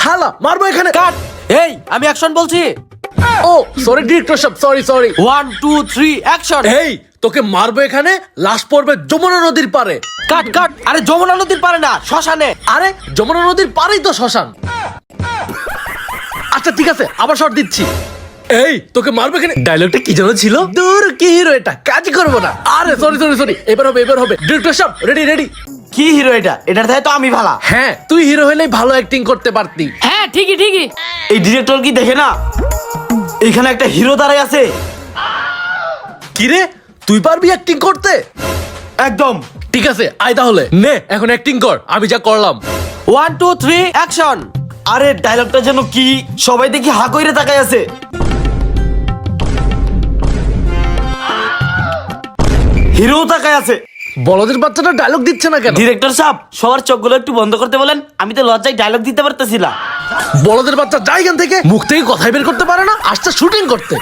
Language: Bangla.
হালা মারবো এখানে। কাট। এই আমি অ্যাকশন বলছি। ও সরি ডিরেক্টর সাহেব, সরি 1 2 3 অ্যাকশন। এই তোকে মারবো এখানে, লাশ পড়বে যমুনা নদীর পারে। কাট কাট। আরে যমুনা নদীর পারে না, শ্মশানে। আরে যমুনা নদীর পারেই তো শ্মশান। আচ্ছা ঠিক আছে, আবার শট দিচ্ছি। এই তোকে মারবে এখানে। ডায়লগটা কি যেন ছিল? দূর কি হিরো এটা, কাজই করবো না। আরে সরি, এবার হবে। ডিরেক্টর সাহেব রেডি। কি হিরো এটা? এটার থেকে তো আমি ভালা। হ্যাঁ তুই হিরো হলেই ভালো অ্যাক্টিং করতে পারতি। হ্যাঁ ঠিকই। এই ডিরেক্টর কি দেখে না এখানে একটা হিরো দাঁড়ায় আছে? কি রে, তুই পারবি অ্যাক্টিং করতে? একদম। ঠিক আছে আয় তাহলে, নে এখন অ্যাক্টিং কর, আমি যা করলাম। 1 2 3 অ্যাকশন। আরে ডায়লগটা যেন কি, সবাই দেখি হা কইরে তাকায় আছে। হিরো তাকায় আছে। বলদের বাচ্চাটা ডায়লগ দিচ্ছে না কেন? ডিরেক্টর সাহেব সবার চোখগুলো একটু বন্ধ করতে বলেন, আমি তো লজ্জায় ডায়লগ দিতে পারতেছি না। বলদের বাচ্চা যাই এখান থেকে, মুখ থেকে কথাই বের করতে পারে না, আসছে শুটিং করতে।